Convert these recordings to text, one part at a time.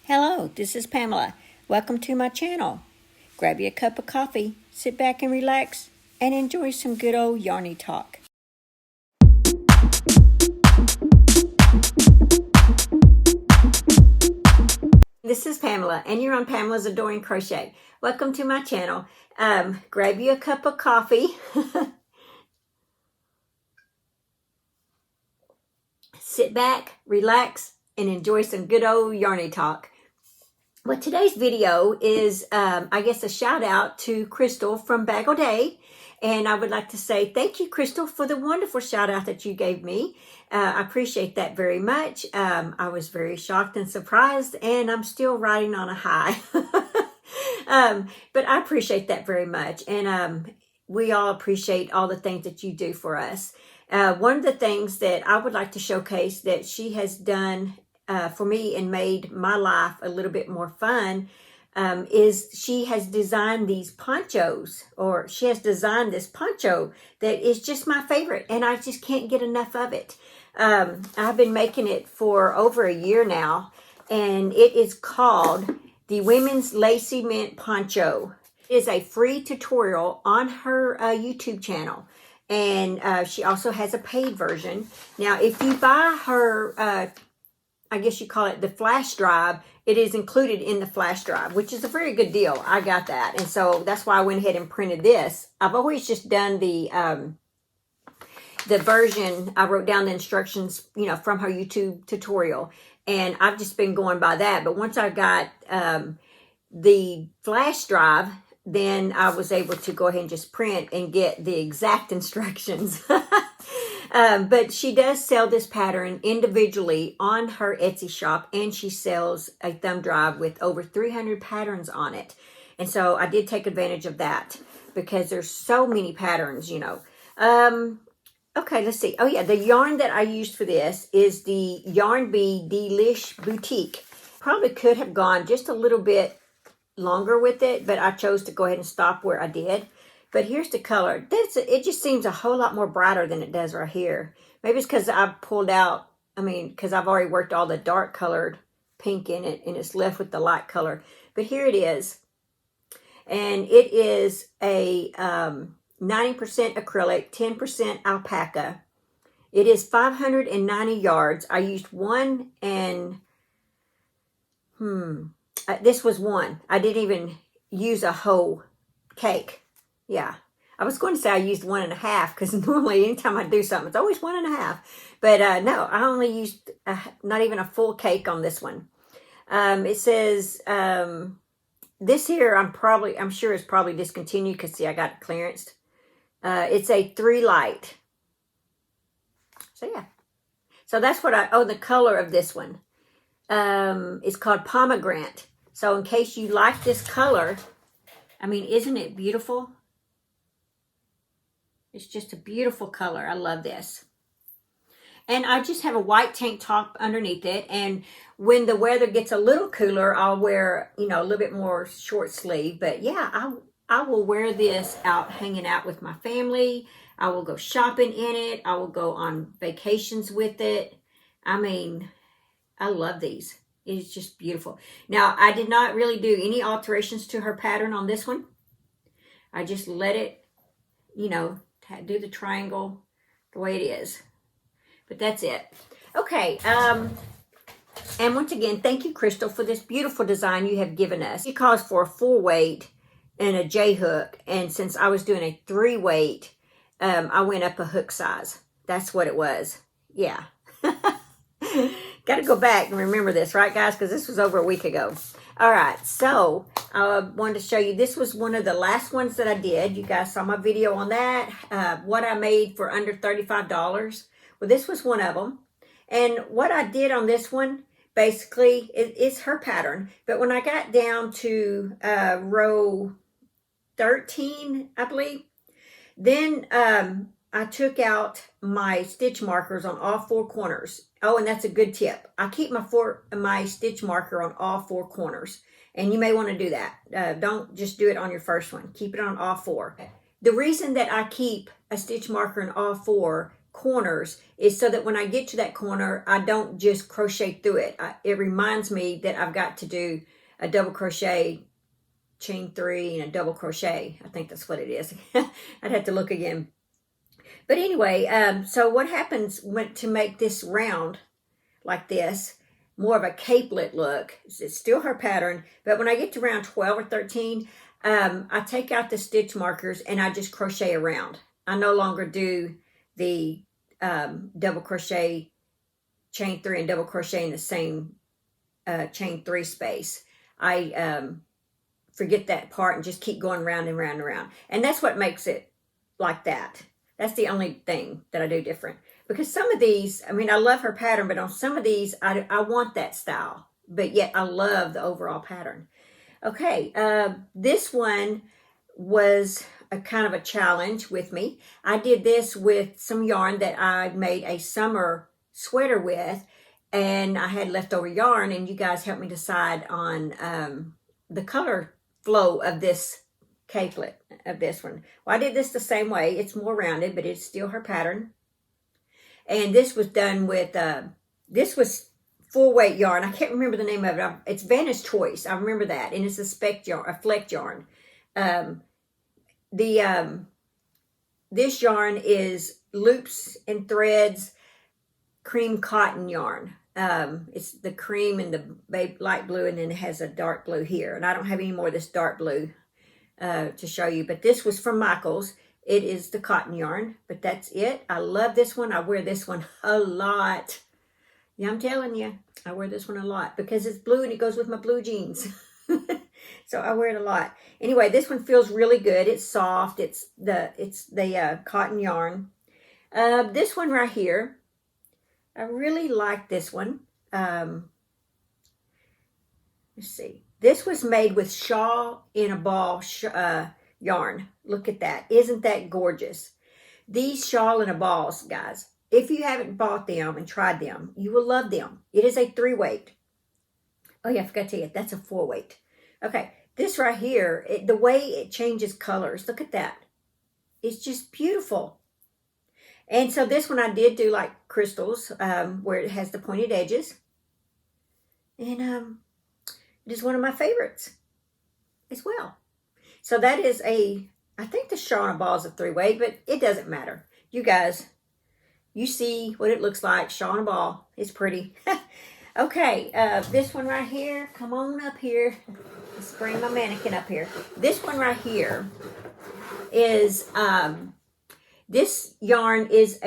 Hello, this is Pamela. Welcome to my channel. Grab you a cup of coffee, sit back and relax, and enjoy some good old yarny talk. This is Pamela, and you're on Pamela's Adoring Crochet. Welcome to my channel. Grab you a cup of coffee. Sit back, relax, and enjoy some good old yarny talk. Well, today's video is, I guess, a shout out to Crystal from Bag-o-Day. And I would like to say thank you, Crystal, for the wonderful shout out that you gave me. I appreciate that very much. I was very shocked and surprised, and I'm still riding on a high. But I appreciate that very much. And we all appreciate all the things that you do for us. One of the things that I would like to showcase that she has done for me and made my life a little bit more fun is she has designed these ponchos, or she has designed this poncho that is just my favorite, and I just can't get enough of it. I've been making it for over a year now, and it is called the Women's Lacy Mint Poncho. It is a free tutorial on her YouTube channel, and she also has a paid version. Now, if you buy her I guess you call it the flash drive, it is included in the flash drive, which is a very good deal. I got that. And so that's why I went ahead and printed this. I've always just done the version, I wrote down the instructions, from her YouTube tutorial. And I've just been going by that. But once I got the flash drive, then I was able to go ahead and just print and get the exact instructions. But she does sell this pattern individually on her Etsy shop, and she sells a thumb drive with over 300 patterns on it. And so I did take advantage of that because there's so many patterns, Okay, let's see. Oh yeah, the yarn that I used for this is the Yarn Bee Delish Boutique. Probably could have gone just a little bit longer with it, but I chose to go ahead and stop where I did. But here's the color. It just seems a whole lot more brighter than it does right here. Maybe it's because I pulled out, because I've already worked all the dark colored pink in it, and it's left with the light color. But here it is. And it is a 90% acrylic, 10% alpaca. It is 590 yards. I used one, and this was one. I didn't even use a whole cake. Yeah, I was going to say I used 1.5 because normally anytime I do something, it's always 1.5. But no, I only used not even a full cake on this one. It says this here I'm sure is probably discontinued because see I got it clearanced. It's a 3 light. So yeah, so that's what the color of this one is called pomegranate. So in case you like this color, isn't it beautiful? It's just a beautiful color. I love this. And I just have a white tank top underneath it. And when the weather gets a little cooler, I'll wear, a little bit more short sleeve. But yeah, I will wear this out hanging out with my family. I will go shopping in it. I will go on vacations with it. I love these. It's just beautiful. Now, I did not really do any alterations to her pattern on this one. I just let it, do the triangle the way it is. But that's it. Okay. And once again, thank you, Crystal, for this beautiful design you have given us. It calls for a 4-weight and a J-hook. And since I was doing a 3-weight, I went up a hook size. That's what it was. Yeah. Got to go back and remember this, right, guys? Because this was over a week ago. All right, so I wanted to show you, this was one of the last ones that I did. You guys saw my video on that, what I made for under $35. Well, this was one of them. And what I did on this one, basically, it's her pattern. But when I got down to row 13, I believe, then I took out my stitch markers on all 4 corners. Oh, and that's a good tip. I keep my stitch marker on all 4 corners. And you may want to do that. Don't just do it on your first one. Keep it on all 4. The reason that I keep a stitch marker in all 4 corners is so that when I get to that corner, I don't just crochet through it. It reminds me that I've got to do a double crochet, chain 3, and a double crochet. I think that's what it is. I'd have to look again. But anyway, so what happens to make this round like this, more of a capelet look, it's still her pattern, but when I get to round 12 or 13, I take out the stitch markers and I just crochet around. I no longer do the double crochet, chain 3, and double crochet in the same chain 3 space. I forget that part and just keep going round and round and round. And that's what makes it like that. That's the only thing that I do different. Because some of these, I mean, I love her pattern, but on some of these, I want that style. But yet I love the overall pattern. Okay, this one was a kind of a challenge with me. I did this with some yarn that I made a summer sweater with, and I had leftover yarn, and you guys helped me decide on the color flow of this capelet of this one. Well, I did this the same way. It's more rounded, but it's still her pattern. And this was done with, this was full weight yarn. I can't remember the name of it. It's Vanna's Choice. I remember that. And it's a spec yarn, a fleck yarn. This yarn is loops and threads, cream cotton yarn. It's the cream and the light blue, and then it has a dark blue here. And I don't have any more of this dark blue to show you, but this was from Michael's. It is the cotton yarn, but that's it. I love this one. I wear this one a lot. Yeah, I'm telling you, I wear this one a lot because it's blue and it goes with my blue jeans. So I wear it a lot. Anyway, this one feels really good. It's soft. It's the cotton yarn. This one right here, I really like this one. Let's see. This was made with shawl in a ball yarn. Look at that. Isn't that gorgeous? These shawl in a balls, guys, if you haven't bought them and tried them, you will love them. It is a 3-weight. Oh yeah, I forgot to tell you, that's a 4-weight. Okay, this right here, the way it changes colors, look at that. It's just beautiful. And so this one I did do like crystals, where it has the pointed edges. And it is one of my favorites as well. So that is I think the shawl and ball is a 3-weight, but it doesn't matter. You guys, you see what it looks like. Shawl and ball. It's pretty. Okay, this one right here. Come on up here. Let's bring my mannequin up here. This one right here is, this yarn is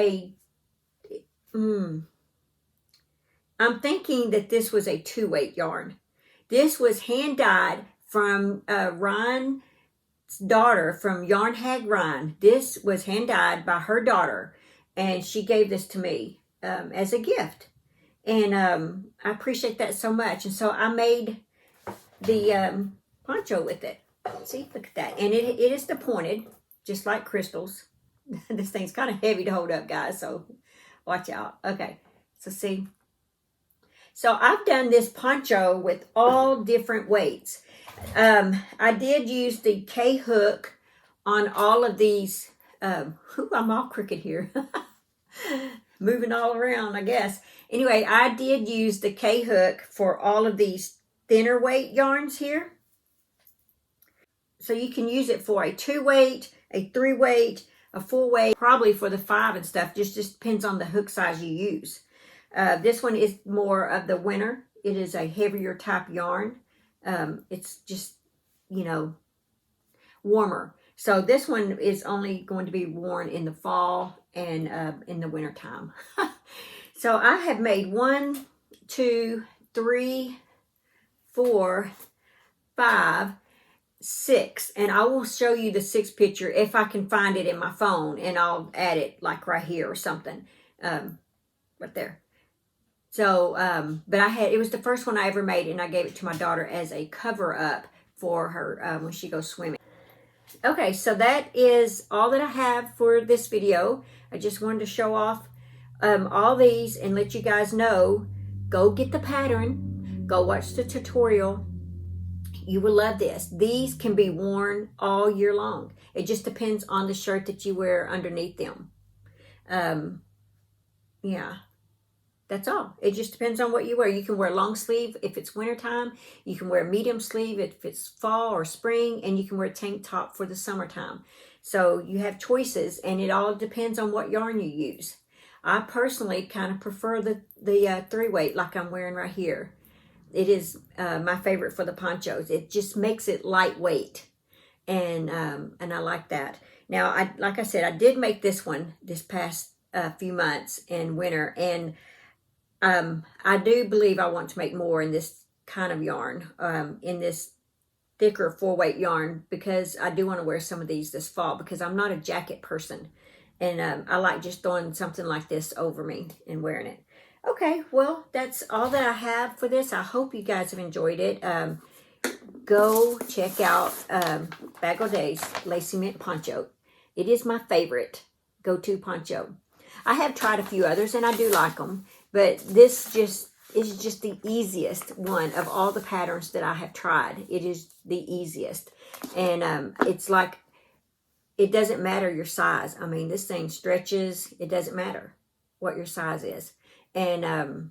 I'm thinking that this was a 2-weight yarn. This was hand dyed from Ryan's daughter, from Yarn Hag Ryan. This was hand dyed by her daughter, and she gave this to me as a gift. And I appreciate that so much. And so I made the poncho with it. See, look at that. And it is the pointed, just like crystals. This thing's kind of heavy to hold up, guys, so watch out. Okay, so see. So I've done this poncho with all different weights. I did use the K-hook on all of these. I'm all crooked here. Moving all around, I guess. Anyway, I did use the K-hook for all of these thinner weight yarns here. So you can use it for a 2-weight, a 3-weight, a 4-weight, probably for the 5 and stuff. Just depends on the hook size you use. This one is more of the winter. It is a heavier type yarn. It's just, warmer. So this one is only going to be worn in the fall and in the winter time. So I have made 1, 2, 3, 4, 5, 6, and I will show you the 6th picture if I can find it in my phone, and I'll add it like right here or something, right there. So, but it was the first one I ever made, and I gave it to my daughter as a cover up for her when she goes swimming. Okay, so that is all that I have for this video. I just wanted to show off all these and let you guys know, go get the pattern, go watch the tutorial. You will love this. These can be worn all year long. It just depends on the shirt that you wear underneath them. yeah, that's all. It just depends on what you wear. You can wear long sleeve if it's wintertime. You can wear medium sleeve if it's fall or spring. And you can wear a tank top for the summertime. So you have choices, and it all depends on what yarn you use. I personally kind of prefer the 3-weight like I'm wearing right here. It is my favorite for the ponchos. It just makes it lightweight. And I like that. Now, like I said, I did make this one this past few months in winter. And I do believe I want to make more in this kind of yarn, in this thicker 4-weight yarn, because I do want to wear some of these this fall, because I'm not a jacket person. And I like just throwing something like this over me and wearing it. Okay, well, that's all that I have for this. I hope you guys have enjoyed it. Go check out Bag-o-Day's Lacy Mint Poncho. It is my favorite go-to poncho. I have tried a few others, and I do like them. But this is just the easiest one of all the patterns that I have tried. It is the easiest. And it's like, it doesn't matter your size. I mean, this thing stretches. It doesn't matter what your size is. And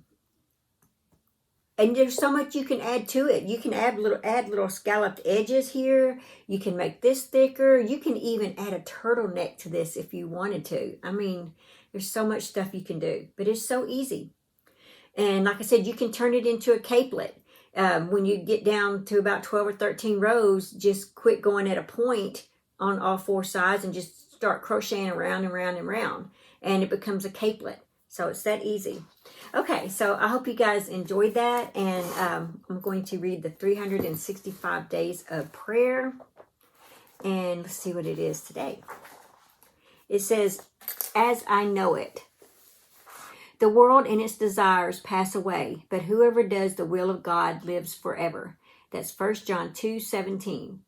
there's so much you can add to it. You can add little scalloped edges here. You can make this thicker. You can even add a turtleneck to this if you wanted to. I mean, there's so much stuff you can do, but it's so easy. And like I said, you can turn it into a capelet. When you get down to about 12 or 13 rows, just quit going at a point on all 4 sides and just start crocheting around and round and round. And it becomes a capelet. So it's that easy. Okay, so I hope you guys enjoyed that. And I'm going to read the 365 Days of Prayer. And let's see what it is today. It says, "As I know it. The world and its desires pass away, but whoever does the will of God lives forever." That's 1 John 2:17.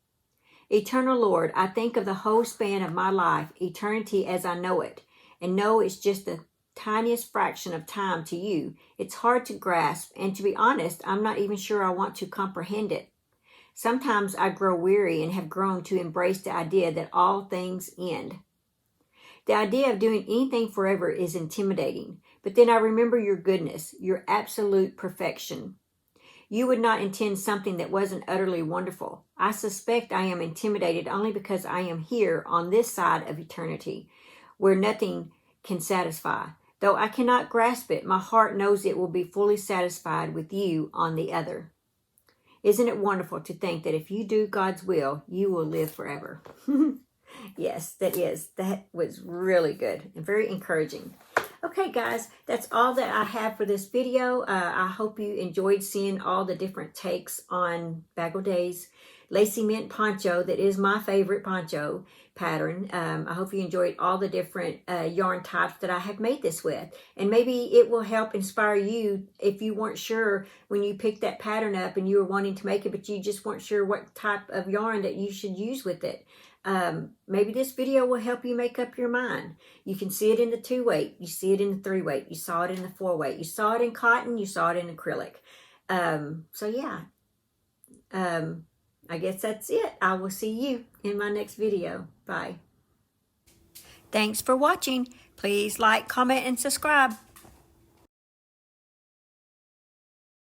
Eternal Lord, I think of the whole span of my life, eternity as I know it, and know it's just the tiniest fraction of time to you. It's hard to grasp, and to be honest, I'm not even sure I want to comprehend it. Sometimes I grow weary and have grown to embrace the idea that all things end. The idea of doing anything forever is intimidating, but then I remember your goodness, your absolute perfection. You would not intend something that wasn't utterly wonderful. I suspect I am intimidated only because I am here on this side of eternity, where nothing can satisfy. Though I cannot grasp it, my heart knows it will be fully satisfied with you on the other. Isn't it wonderful to think that if you do God's will, you will live forever? Yes, that is. That was really good and very encouraging. Okay, guys, that's all that I have for this video. I hope you enjoyed seeing all the different takes on Bag-o-Day's Lacy Mint Poncho. That is my favorite poncho pattern. I hope you enjoyed all the different yarn types that I have made this with. And maybe it will help inspire you if you weren't sure when you picked that pattern up and you were wanting to make it, but you just weren't sure what type of yarn that you should use with it. Maybe this video will help you make up your mind. You can see it in the 2-weight. You see it in the 3-weight. You saw it in the 4-weight. You saw it in cotton. You saw it in acrylic. So yeah. I guess that's it. I will see you in my next video. Bye. Thanks for watching. Please like, comment, and subscribe.